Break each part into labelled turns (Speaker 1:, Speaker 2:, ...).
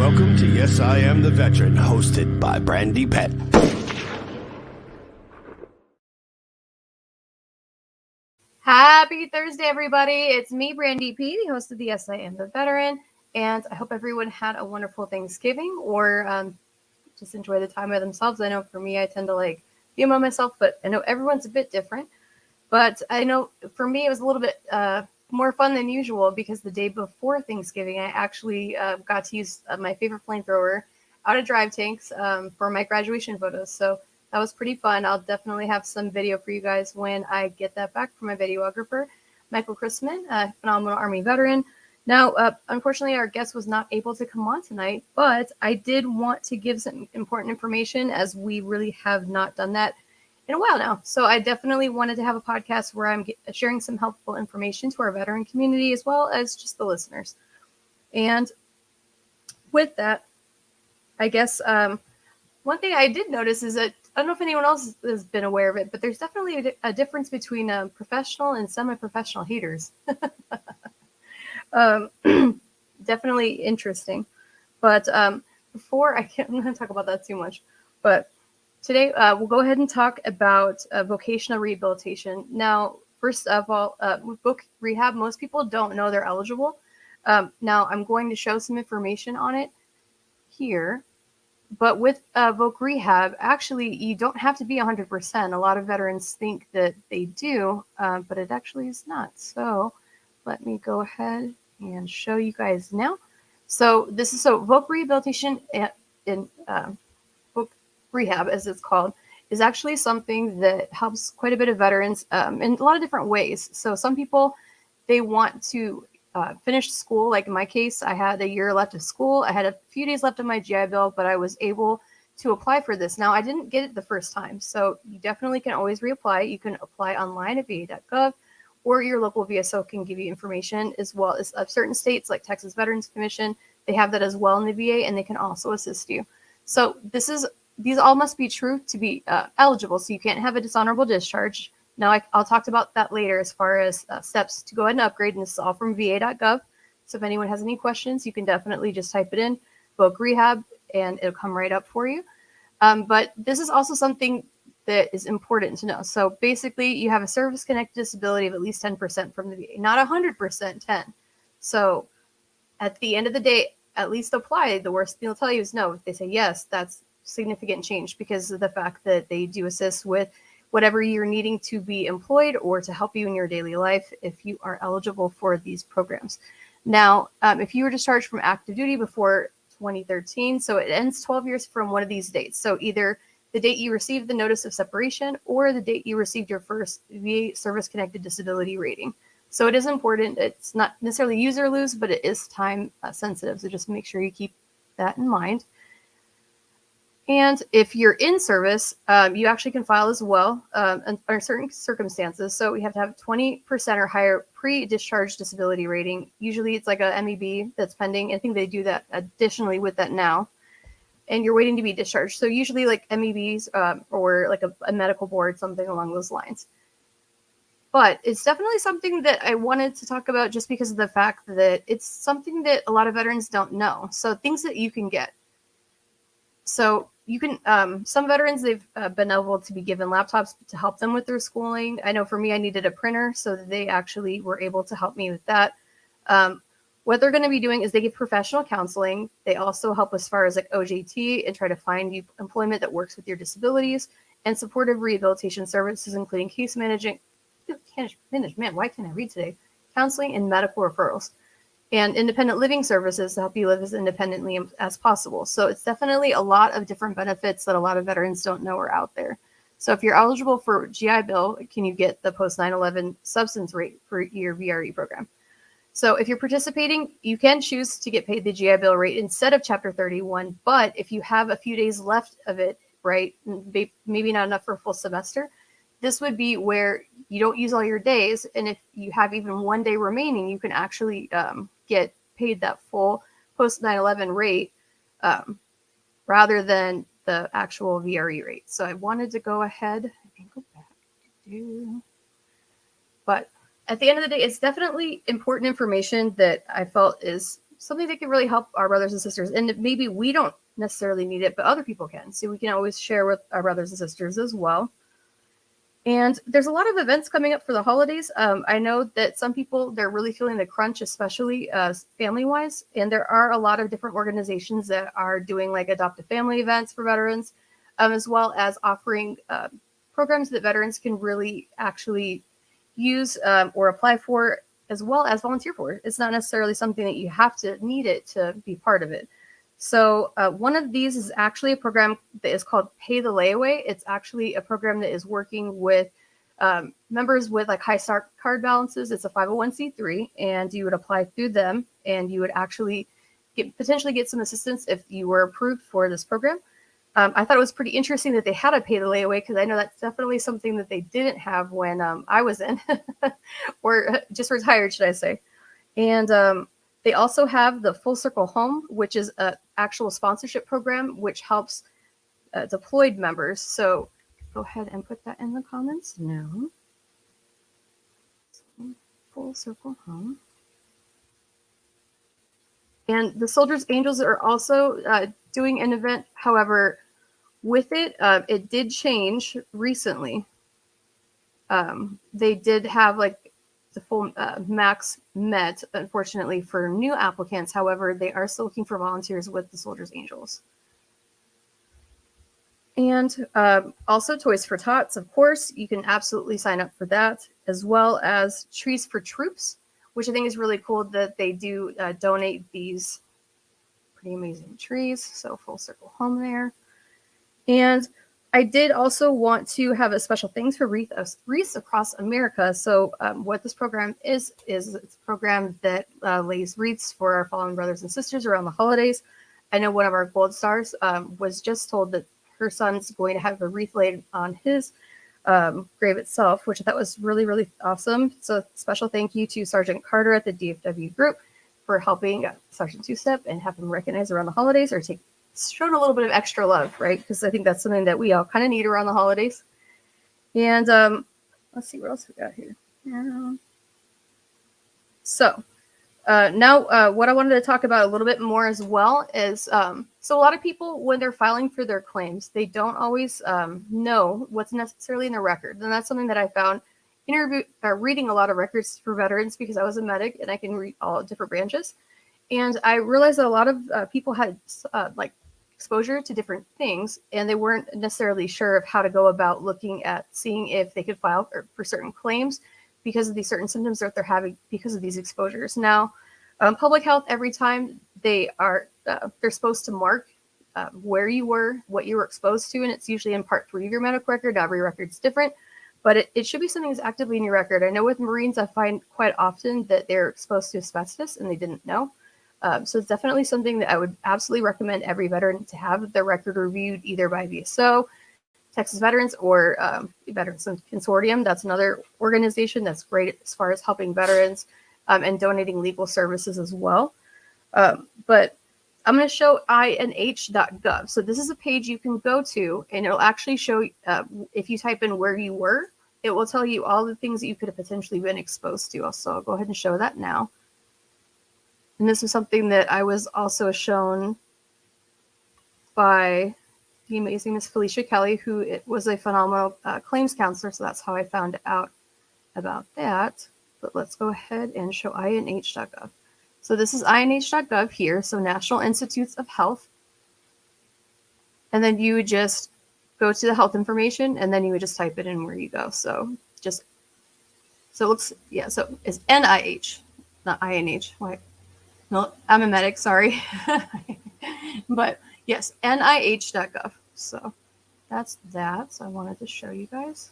Speaker 1: Welcome to Yes, I Am the Veteran, hosted by Brandy Pett.
Speaker 2: Happy Thursday, everybody. It's me, Brandy P., the host of the Yes, I Am the Veteran, and I hope everyone had a wonderful Thanksgiving or just enjoy the time by themselves. I know for me, I tend to be among myself, but I know everyone's a bit different. But I know for me, it was a little bit more fun than usual because the day before Thanksgiving, I actually got to use my favorite flamethrower out of drive tanks for my graduation photos. So that was pretty fun. I'll definitely have some video for you guys when I get that back from my videographer, Michael Chrisman, a phenomenal Army veteran. Now, unfortunately, our guest was not able to come on tonight, but I did want to give some important information as we really have not done that in a while now. So I definitely wanted to have a podcast where I'm sharing some helpful information to our veteran community as well as just the listeners. And with that, I guess one thing I did notice is that I don't know if anyone else has been aware of it, but there's definitely a difference between professional and semi-professional haters. Definitely interesting. But before I'm not going to talk about that too much, but today we'll go ahead and talk about vocational rehabilitation. Now, first of all, with voc rehab, most people don't know they're eligible. Now, I'm going to show some information on it here. But with voc rehab, actually, you don't have to be 100%. A lot of veterans think that they do, but it actually is not. So let me go ahead and show you guys now. So this is voc rehabilitation in voc rehab, as it's called, is actually something that helps quite a bit of veterans in a lot of different ways. So some people, they want to finish school. Like in my case, I had a year left of school. I had a few days left of my GI Bill, but I was able to apply for this. Now, I didn't get it the first time, so you definitely can always reapply. You can apply online at va.gov, or your local VSO can give you information, as well as certain states like Texas Veterans Commission. They have that as well in the VA, and they can also assist you. So these all must be true to be eligible. So you can't have a dishonorable discharge. Now, I'll talk about that later as far as steps to go ahead and upgrade, and this is all from va.gov. So if anyone has any questions, you can definitely just type it in, voc rehab, and it'll come right up for you. But this is also something that is important to know. So basically, you have a service-connected disability of at least 10% from the VA, not 100%, 10. So at the end of the day, at least apply. The worst thing they'll tell you is no. If they say yes, that's significant change because of the fact that they do assist with whatever you're needing to be employed or to help you in your daily life if you are eligible for these programs. Now, if you were discharged from active duty before 2013, so it ends 12 years from one of these dates. So either the date you received the notice of separation or the date you received your first VA service-connected disability rating. So it is important. It's not necessarily use or lose, but it is time sensitive. So just make sure you keep that in mind. And if you're in service, you actually can file as well under certain circumstances. So you have to have 20% or higher pre-discharge disability rating. Usually it's like a MEB that's pending. I think they do that additionally with that now. And you're waiting to be discharged. So usually like MEBs or like a medical board, something along those lines. But it's definitely something that I wanted to talk about just because of the fact that it's something that a lot of veterans don't know. So things that you can get. So you can, some veterans, they've been able to be given laptops to help them with their schooling. I know for me, I needed a printer, so they actually were able to help me with that. What they're going to be doing is they give professional counseling. They also help as far as like OJT and try to find you employment that works with your disabilities and supportive rehabilitation services, including case management. Why can't I read today? Counseling and medical referrals. And independent living services to help you live as independently as possible. So it's definitely a lot of different benefits that a lot of veterans don't know are out there. So if you're eligible for GI Bill, can you get the post 9/11 substance rate for your VRE program? So if you're participating, you can choose to get paid the GI Bill rate instead of Chapter 31. But if you have a few days left of it, right, maybe not enough for a full semester, this would be where you don't use all your days. And if you have even 1 day remaining, you can actually get paid that full post 9/11 rate rather than the actual VRE rate. So I wanted to go ahead and go back to, but at the end of the day, it's definitely important information that I felt is something that can really help our brothers and sisters. And maybe we don't necessarily need it, but other people can. So we can always share with our brothers and sisters as well. And there's a lot of events coming up for the holidays. I know that some people, they're really feeling the crunch, especially family-wise. And there are a lot of different organizations that are doing like adopt a family events for veterans, as well as offering programs that veterans can really actually use or apply for, as well as volunteer for. It's not necessarily something that you have to need it to be part of it. So one of these is actually a program that is called Pay the Layaway. It's actually a program that is working with members with like high start card balances. It's a 501c3, and you would apply through them, and you would actually potentially get some assistance if you were approved for this program. I thought it was pretty interesting that they had a Pay the Layaway, because I know that's definitely something that they didn't have when I was in, or just retired, should I say. And they also have the Full Circle Home, which is an actual sponsorship program, which helps deployed members. So go ahead and put that in the comments now. Full Circle Home. And the Soldiers Angels are also doing an event. However, with it, it did change recently. They did have like the full max met, unfortunately, for new applicants. However, they are still looking for volunteers with the Soldiers Angels. And also Toys for Tots, of course, you can absolutely sign up for that, as well as Trees for Troops, which I think is really cool that they do donate these pretty amazing trees. So Full Circle Home there. And I did also want to have a special thanks for Wreaths Across America. So what this program is it's a program that lays wreaths for our fallen brothers and sisters around the holidays. I know one of our gold stars was just told that her son's going to have a wreath laid on his grave itself, which I thought was really, really awesome. So special thank you to Sergeant Carter at the DFW group for helping Sergeant Two-Step and have him recognized around the holidays, or showed a little bit of extra love, right? Because I think that's something that we all kind of need around the holidays. And let's see what else we got here. So now what I wanted to talk about a little bit more as well is, so a lot of people, when they're filing for their claims, they don't always know what's necessarily in the record. And that's something that I found reading a lot of records for veterans, because I was a medic and I can read all different branches. And I realized that a lot of people had like exposure to different things, and they weren't necessarily sure of how to go about looking at seeing if they could file for certain claims because of these certain symptoms that they're having because of these exposures. Now, public health, every time they're supposed to mark where you were, what you were exposed to, and it's usually in Part 3 of your medical record. Every record's different, but it should be something that's actively in your record. I know with Marines, I find quite often that they're exposed to asbestos and they didn't know. So it's definitely something that I would absolutely recommend every veteran to have their record reviewed, either by VSO, Texas Veterans, or Veterans Consortium. That's another organization that's great as far as helping veterans and donating legal services as well. But I'm going to show inh.gov. So this is a page you can go to, and it'll actually show, if you type in where you were, it will tell you all the things that you could have potentially been exposed to. So I'll go ahead and show that now. And this is something that I was also shown by the amazing Miss Felicia Kelly, who was a phenomenal claims counselor. So that's how I found out about that. But let's go ahead and show inh.gov. So this is inh.gov here. So National Institutes of Health. And then you would just go to the health information, and then you would just type it in where you go. So it looks, yeah, so it's NIH, not INH. Why? No, I'm a medic, sorry. But yes, nih.gov. So that's that. So I wanted to show you guys.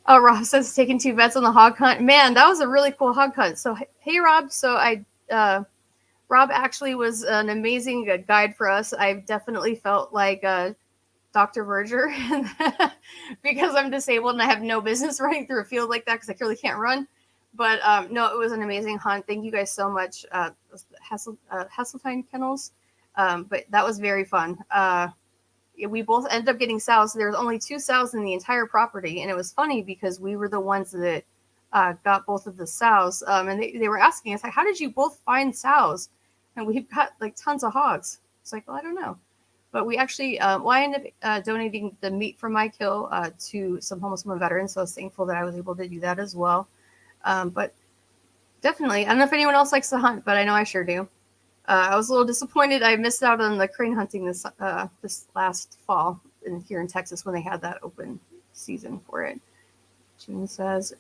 Speaker 2: Oh, Rob says taking 2 vets on the hog hunt. Man, that was a really cool hog hunt. So hey, Rob. So Rob actually was an amazing guide for us. I definitely felt like Dr. Verger because I'm disabled and I have no business running through a field like that because I clearly can't run. But no, it was an amazing hunt. Thank you guys so much, Hasseltine Kennels. But that was very fun. We both ended up getting sows. There was only 2 sows in the entire property, and it was funny because we were the ones that got both of the sows, and they were asking us, like, how did you both find sows? And we've got like tons of hogs. It's like, well, I don't know. But we actually, I ended up donating the meat from my kill to some homeless women veterans. So I was thankful that I was able to do that as well. But definitely, I don't know if anyone else likes to hunt, but I know I sure do. I was a little disappointed. I missed out on the crane hunting this last fall here in Texas when they had that open season for it. June says,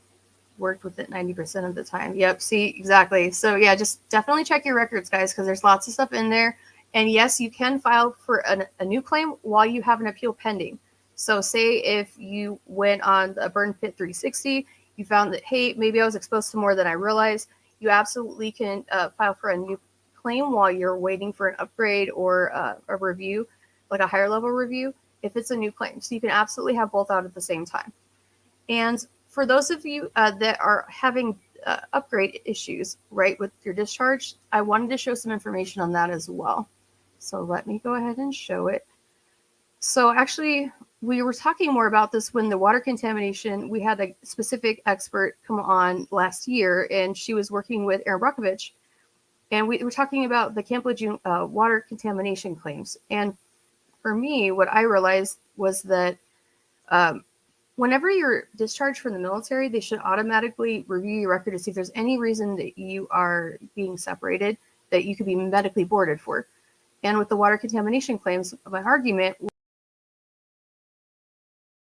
Speaker 2: worked with it 90% of the time. Yep, see, exactly. So yeah, just definitely check your records, guys, because there's lots of stuff in there. And yes, you can file for a new claim while you have an appeal pending. So say if you went on a Burn Pit 360, you found that, hey, maybe I was exposed to more than I realized, you absolutely can file for a new claim while you're waiting for an upgrade or a review, like a higher level review, if it's a new claim. So you can absolutely have both out at the same time. And for those of you that are having upgrade issues, right, with your discharge, I wanted to show some information on that as well. So let me go ahead and show it. So actually, we were talking more about this when the water contamination, we had a specific expert come on last year, and she was working with Aaron Brockovich. And we were talking about the Camp Lejeune water contamination claims. And for me, what I realized was that whenever you're discharged from the military, they should automatically review your record to see if there's any reason that you are being separated that you could be medically boarded for. And with the water contamination claims, my argument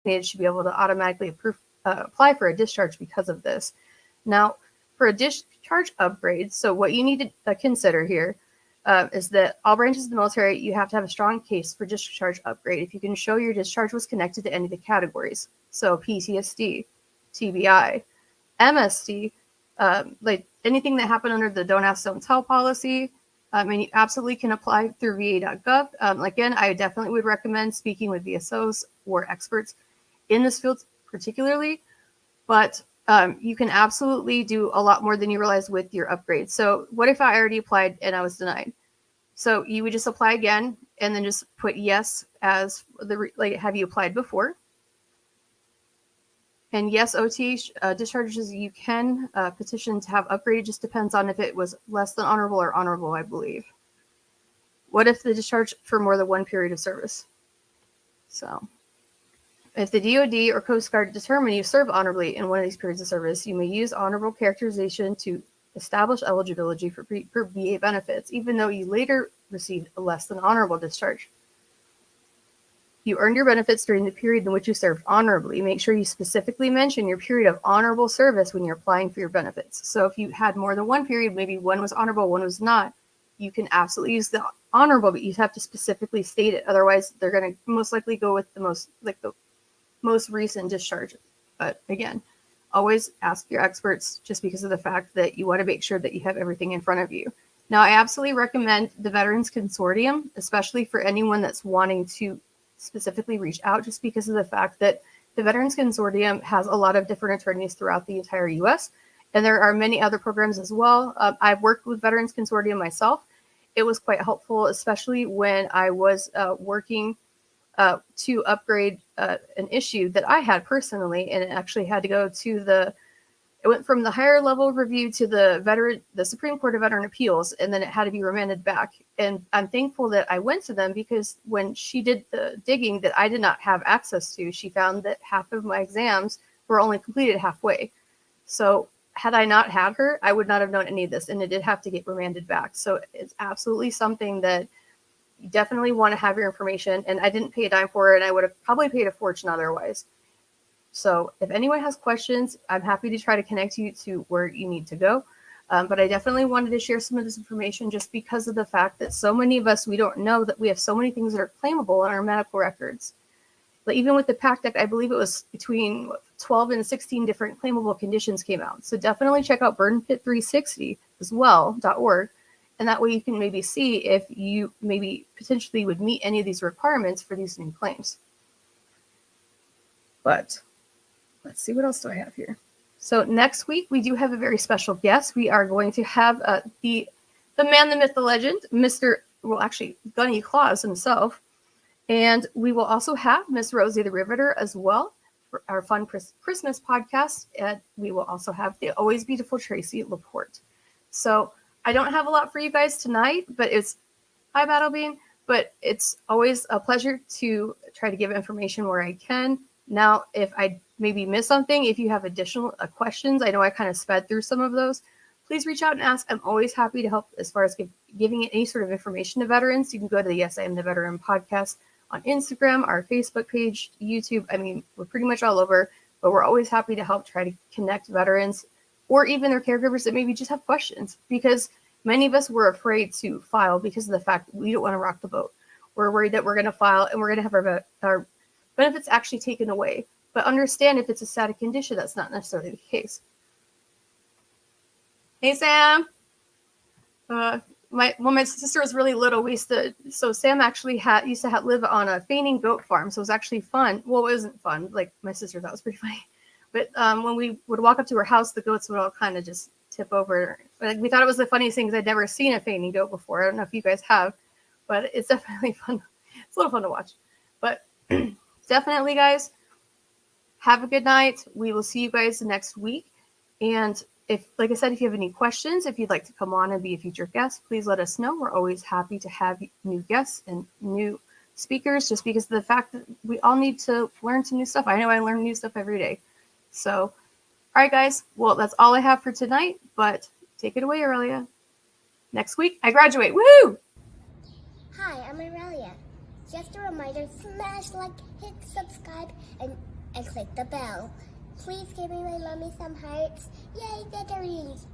Speaker 2: should be able to automatically apply for a discharge because of this. Now, for a discharge upgrade, so what you need to consider here is that all branches of the military, you have to have a strong case for discharge upgrade if you can show your discharge was connected to any of the categories. So PTSD, TBI, MSD, like anything that happened under the Don't Ask, Don't Tell policy. And you absolutely can apply through va.gov. Again, I definitely would recommend speaking with VSOs or experts in this field particularly, but you can absolutely do a lot more than you realize with your upgrade. So what if I already applied and I was denied? So you would just apply again and then just put yes as like, have you applied before? And yes, OT discharges you can petition to have upgraded. Just depends on if it was less than honorable or honorable, I believe. What if the discharge for more than one period of service? So if the DoD or Coast Guard determine you serve honorably in one of these periods of service, you may use honorable characterization to establish eligibility for VA benefits, even though you later received a less than honorable discharge. You earned your benefits during the period in which you served honorably. Make sure you specifically mention your period of honorable service when you're applying for your benefits. So if you had more than one period, maybe one was honorable, one was not, you can absolutely use the honorable, but you have to specifically state it. Otherwise, they're going to most likely go with the most recent discharge. But again, always ask your experts, just because of the fact that you want to make sure that you have everything in front of you. Now, I absolutely recommend the Veterans Consortium, especially for anyone that's wanting to specifically reach out, just because of the fact that the Veterans Consortium has a lot of different attorneys throughout the entire U.S., and there are many other programs as well. I've worked with Veterans Consortium myself. It was quite helpful, especially when I was working to upgrade an issue that I had personally, and it actually had to go to it went from the higher level review to the Supreme Court of Veteran Appeals, and then it had to be remanded back. And I'm thankful that I went to them, because when she did the digging that I did not have access to, she found that half of my exams were only completed halfway. So had I not had her, I would not have known any of this, and it did have to get remanded back. So it's absolutely something that you definitely want to have your information, and I didn't pay a dime for it, and I would have probably paid a fortune otherwise. So if anyone has questions, I'm happy to try to connect you to where you need to go. But I definitely wanted to share some of this information, just because of the fact that so many of us, we don't know that we have so many things that are claimable in our medical records. But even with the PACT Act, I believe it was between 12 and 16 different claimable conditions came out. So definitely check out Burn Pit 360 as well.org. And that way you can maybe see if you maybe potentially would meet any of these requirements for these new claims. But let's see, what else do I have here? So next week, we do have a very special guest. We are going to have the man, the myth, the legend, Gunny Claus himself. And we will also have Miss Rosie the Riveter as well. our fun Christmas podcast. And we will also have the always beautiful Tracy Laporte. So I don't have a lot for you guys tonight, but hi, Battle Bean. But it's always a pleasure to try to give information where I can. Now, if I maybe miss something, if you have additional questions, I know I kind of sped through some of those. Please reach out and ask. I'm always happy to help as far as giving any sort of information to veterans. You can go to the Yes, I Am the Veteran podcast on Instagram, our Facebook page, YouTube. I mean, we're pretty much all over, but we're always happy to help try to connect veterans or even their caregivers that maybe just have questions, because many of us were afraid to file because of the fact that we don't want to rock the boat. We're worried that we're going to file and we're going to have our benefits actually taken away. But understand, if it's a static condition, that's not necessarily the case. Hey, Sam. My sister was really little, so Sam actually used to live on a fainting goat farm. So it was actually fun. Well, it wasn't fun. Like, my sister thought it was pretty funny. But when we would walk up to her house, the goats would all kind of just tip over. Like, we thought it was the funniest thing because I'd never seen a fainting goat before. I don't know if you guys have, but it's definitely fun. It's a little fun to watch. But definitely, guys, have a good night. We will see you guys next week. And like I said, if you have any questions, if you'd like to come on and be a future guest, please let us know. We're always happy to have new guests and new speakers, just because of the fact that we all need to learn some new stuff. I know I learn new stuff every day. So, all right, guys. Well, that's all I have for tonight, but take it away, Aurelia. Next week, I graduate. Woo!
Speaker 3: Hi, I'm Aurelia. Just a reminder, smash like, hit subscribe, and click the bell. Please give me my mommy some hearts. Yay, victories!